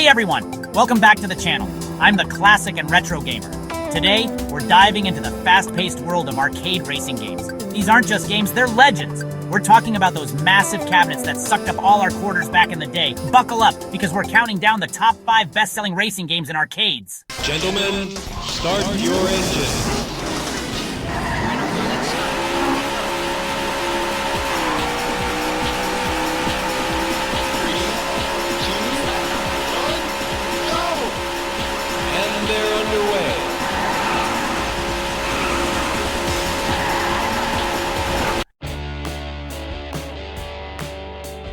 Hey everyone, welcome back to the channel. I'm the classic and retro gamer. Today, we're diving into the fast-paced world of arcade racing games. These aren't just games, they're legends. We're talking about those massive cabinets that sucked up all our quarters back in the day. Buckle up, because we're counting down the top 5 best-selling racing games in arcades. Gentlemen, start your engines. They're underway.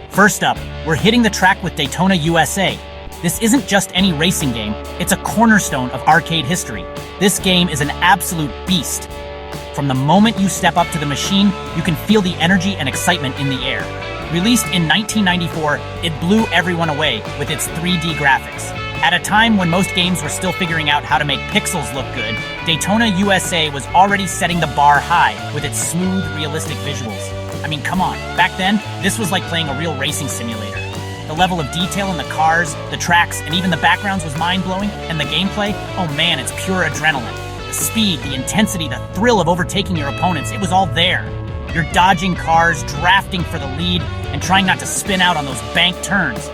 First up, we're hitting the track with Daytona USA. This isn't just any racing game, it's a cornerstone of arcade history. This game is an absolute beast. From the moment you step up to the machine, you can feel the energy and excitement in the air. Released in 1994, it blew everyone away with its 3D graphics. At a time when most games were still figuring out how to make pixels look good, Daytona USA was already setting the bar high with its smooth, realistic visuals. I mean, come on, back then, this was like playing a real racing simulator. The level of detail in the cars, the tracks, and even the backgrounds was mind-blowing, and the gameplay, oh man, it's pure adrenaline. The speed, the intensity, the thrill of overtaking your opponents, it was all there. You're dodging cars, drafting for the lead, and trying not to spin out on those banked turns.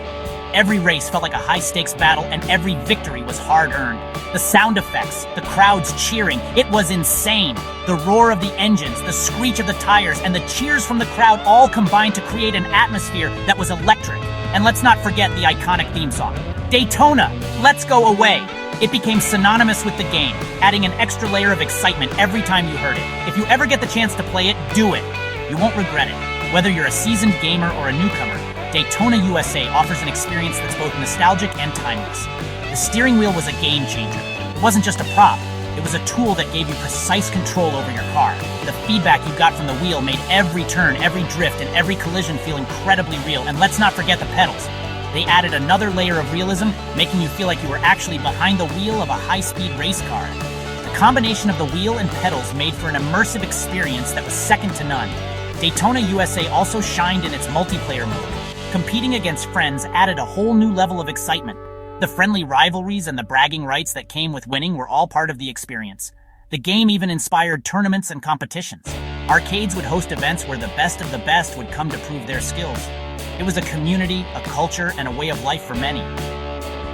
Every race felt like a high-stakes battle, and every victory was hard-earned. The sound effects, the crowds cheering, it was insane. The roar of the engines, the screech of the tires, and the cheers from the crowd all combined to create an atmosphere that was electric. And let's not forget the iconic theme song, Daytona, Let's Go Away. It became synonymous with the game, adding an extra layer of excitement every time you heard it. If you ever get the chance to play it, do it. You won't regret it. Whether you're a seasoned gamer or a newcomer, Daytona USA offers an experience that's both nostalgic and timeless. The steering wheel was a game changer. It wasn't just a prop, it was a tool that gave you precise control over your car. The feedback you got from the wheel made every turn, every drift, and every collision feel incredibly real. And let's not forget the pedals. They added another layer of realism, making you feel like you were actually behind the wheel of a high-speed race car. The combination of the wheel and pedals made for an immersive experience that was second to none. Daytona USA also shined in its multiplayer mode. Competing against friends added a whole new level of excitement. The friendly rivalries and the bragging rights that came with winning were all part of the experience. The game even inspired tournaments and competitions. Arcades would host events where the best of the best would come to prove their skills. It was a community, a culture, and a way of life for many.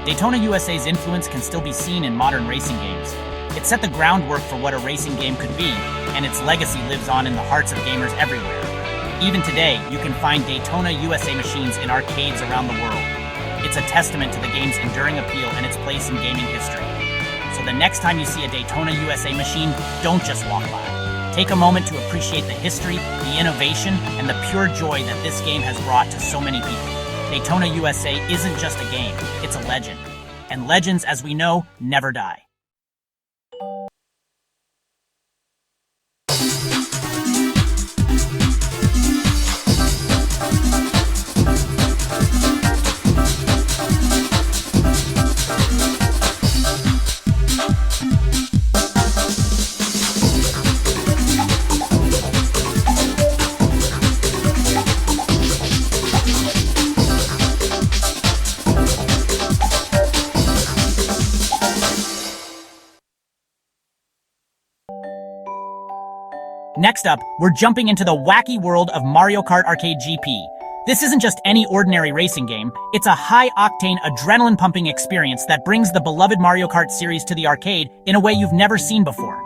Daytona USA's influence can still be seen in modern racing games. It set the groundwork for what a racing game could be, and its legacy lives on in the hearts of gamers everywhere. Even today, you can find Daytona USA machines in arcades around the world. It's a testament to the game's enduring appeal and its place in gaming history. So the next time you see a Daytona USA machine, don't just walk by. Take a moment to appreciate the history, the innovation, and the pure joy that this game has brought to so many people. Daytona USA isn't just a game, it's a legend. And legends, as we know, never die. Next up, we're jumping into the wacky world of Mario Kart Arcade GP. This isn't just any ordinary racing game, it's a high-octane, adrenaline-pumping experience that brings the beloved Mario Kart series to the arcade in a way you've never seen before.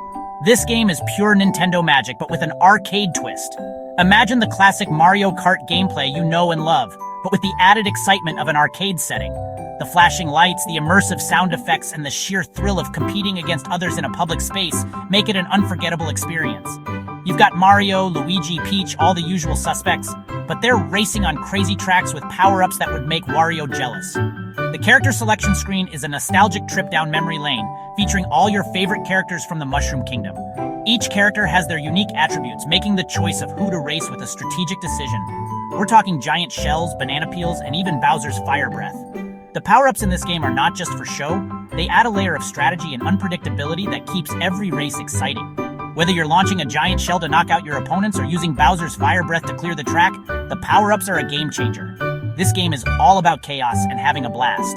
This game is pure Nintendo magic, but with an arcade twist. Imagine the classic Mario Kart gameplay you know and love, but with the added excitement of an arcade setting. The flashing lights, the immersive sound effects, and the sheer thrill of competing against others in a public space make it an unforgettable experience. You've got Mario, Luigi, Peach, all the usual suspects, but they're racing on crazy tracks with power-ups that would make Wario jealous. The character selection screen is a nostalgic trip down memory lane, featuring all your favorite characters from the Mushroom Kingdom. Each character has their unique attributes, making the choice of who to race with a strategic decision. We're talking giant shells, banana peels, and even Bowser's fire breath. The power-ups in this game are not just for show, they add a layer of strategy and unpredictability that keeps every race exciting. Whether you're launching a giant shell to knock out your opponents or using Bowser's fire breath to clear the track, the power-ups are a game changer. This game is all about chaos and having a blast.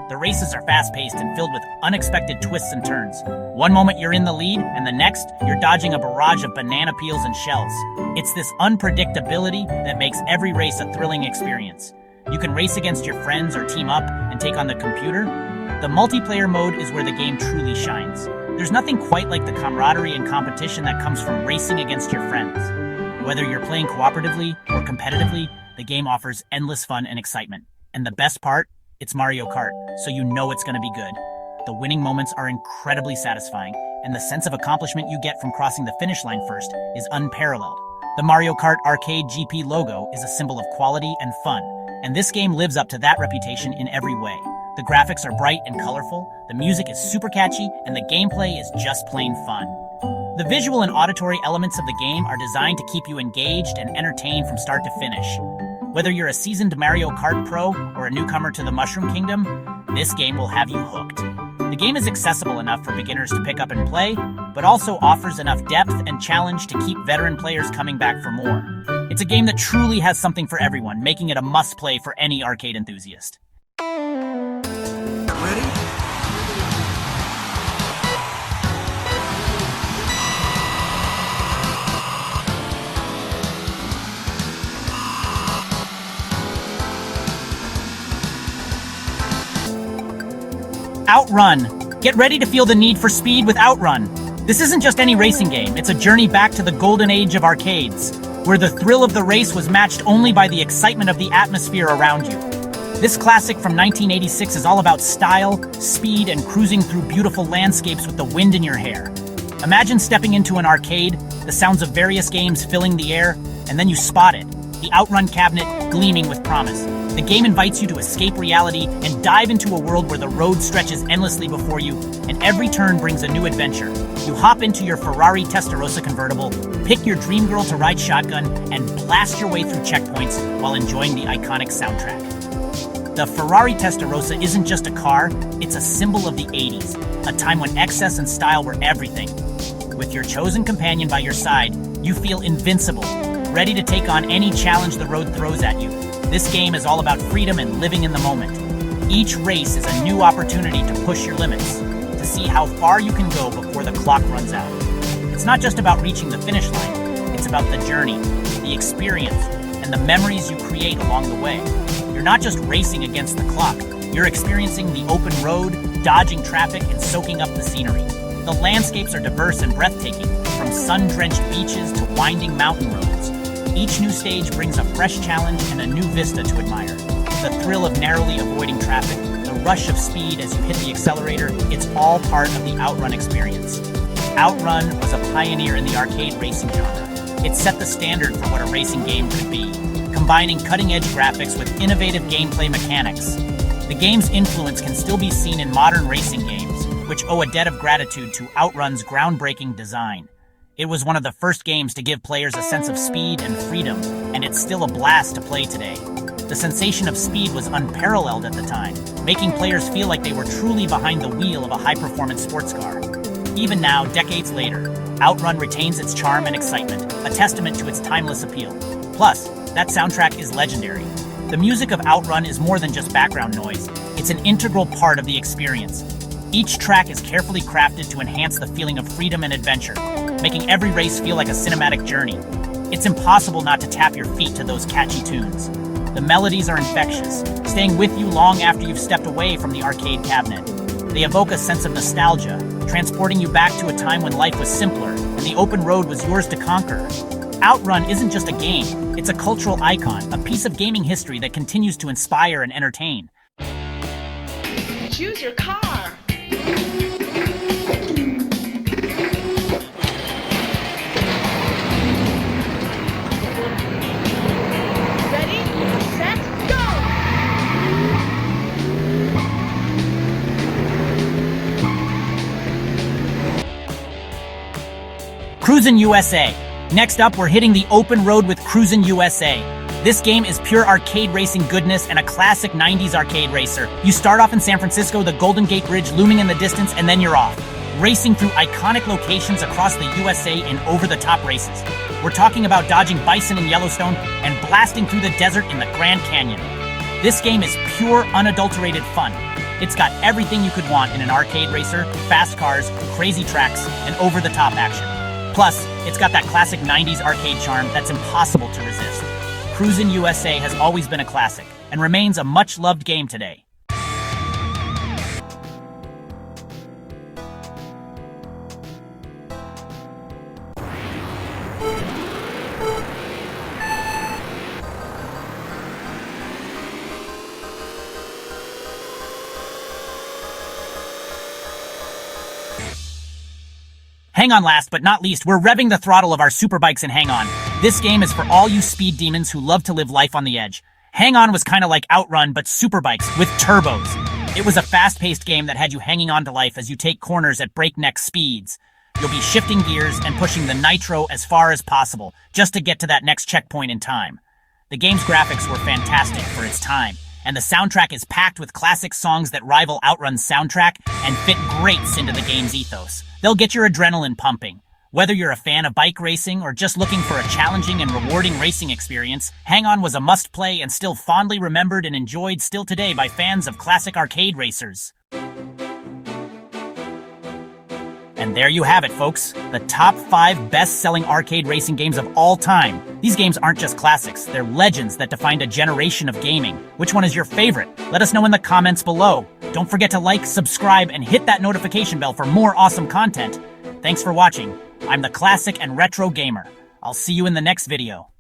The races are fast-paced and filled with unexpected twists and turns. One moment you're in the lead, and the next, you're dodging a barrage of banana peels and shells. It's this unpredictability that makes every race a thrilling experience. You can race against your friends or team up and take on the computer. The multiplayer mode is where the game truly shines. There's nothing quite like the camaraderie and competition that comes from racing against your friends. Whether you're playing cooperatively or competitively, the game offers endless fun and excitement. And the best part? It's Mario Kart, so you know it's going to be good. The winning moments are incredibly satisfying, and the sense of accomplishment you get from crossing the finish line first is unparalleled. The Mario Kart Arcade GP logo is a symbol of quality and fun, and this game lives up to that reputation in every way. The graphics are bright and colorful, the music is super catchy, and the gameplay is just plain fun. The visual and auditory elements of the game are designed to keep you engaged and entertained from start to finish. Whether you're a seasoned Mario Kart pro or a newcomer to the Mushroom Kingdom, this game will have you hooked. The game is accessible enough for beginners to pick up and play, but also offers enough depth and challenge to keep veteran players coming back for more. It's a game that truly has something for everyone, making it a must-play for any arcade enthusiast. Ready? Outrun. Get ready to feel the need for speed with Outrun. This isn't just any racing game, it's a journey back to the golden age of arcades, where the thrill of the race was matched only by the excitement of the atmosphere around you. This classic from 1986 is all about style, speed, and cruising through beautiful landscapes with the wind in your hair. Imagine stepping into an arcade, the sounds of various games filling the air, and then you spot it, the Outrun cabinet gleaming with promise. The game invites you to escape reality and dive into a world where the road stretches endlessly before you, and every turn brings a new adventure. You hop into your Ferrari Testarossa convertible, pick your dream girl to ride shotgun, and blast your way through checkpoints while enjoying the iconic soundtrack. The Ferrari Testarossa isn't just a car, it's a symbol of the 80s, a time when excess and style were everything. With your chosen companion by your side, you feel invincible, ready to take on any challenge the road throws at you. This game is all about freedom and living in the moment. Each race is a new opportunity to push your limits, to see how far you can go before the clock runs out. It's not just about reaching the finish line, it's about the journey, the experience, and the memories you create along the way. You're not just racing against the clock, you're experiencing the open road, dodging traffic, and soaking up the scenery. The landscapes are diverse and breathtaking, from sun-drenched beaches to winding mountain roads. Each new stage brings a fresh challenge and a new vista to admire. The thrill of narrowly avoiding traffic, the rush of speed as you hit the accelerator, it's all part of the Outrun experience. Outrun was a pioneer in the arcade racing genre. It set the standard for what a racing game could be, combining cutting-edge graphics with innovative gameplay mechanics. The game's influence can still be seen in modern racing games, which owe a debt of gratitude to Outrun's groundbreaking design. It was one of the first games to give players a sense of speed and freedom, and it's still a blast to play today. The sensation of speed was unparalleled at the time, making players feel like they were truly behind the wheel of a high-performance sports car. Even now, decades later, Outrun retains its charm and excitement, a testament to its timeless appeal. Plus, that soundtrack is legendary. The music of Outrun is more than just background noise. It's an integral part of the experience. Each track is carefully crafted to enhance the feeling of freedom and adventure, making every race feel like a cinematic journey. It's impossible not to tap your feet to those catchy tunes. The melodies are infectious, staying with you long after you've stepped away from the arcade cabinet. They evoke a sense of nostalgia, transporting you back to a time when life was simpler and the open road was yours to conquer. Outrun isn't just a game, it's a cultural icon, a piece of gaming history that continues to inspire and entertain. Choose your car. Ready, set, go! Cruisin' USA. Next up, we're hitting the open road with Cruisin' USA. This game is pure arcade racing goodness and a classic 90s arcade racer. You start off in San Francisco, the Golden Gate Bridge looming in the distance, and then you're off, racing through iconic locations across the USA in over-the-top races. We're talking about dodging bison in Yellowstone and blasting through the desert in the Grand Canyon. This game is pure, unadulterated fun. It's got everything you could want in an arcade racer: fast cars, crazy tracks, and over-the-top action. Plus, it's got that classic 90s arcade charm that's impossible to resist. Cruisin' USA has always been a classic, and remains a much-loved game today. Hang on, last but not least, we're revving the throttle of our superbikes in Hang On. This game is for all you speed demons who love to live life on the edge. Hang On was kind of like Outrun, but superbikes with turbos. It was a fast-paced game that had you hanging on to life as you take corners at breakneck speeds. You'll be shifting gears and pushing the nitro as far as possible, just to get to that next checkpoint in time. The game's graphics were fantastic for its time, and the soundtrack is packed with classic songs that rival Outrun's soundtrack and fit greats into the game's ethos. They'll get your adrenaline pumping. Whether you're a fan of bike racing or just looking for a challenging and rewarding racing experience, Hang On was a must-play and still fondly remembered and enjoyed still today by fans of classic arcade racers. And there you have it, folks. The top 5 best-selling arcade racing games of all time. These games aren't just classics, they're legends that defined a generation of gaming. Which one is your favorite? Let us know in the comments below. Don't forget to like, subscribe, and hit that notification bell for more awesome content. Thanks for watching. I'm the Classic and Retro Gamer. I'll see you in the next video.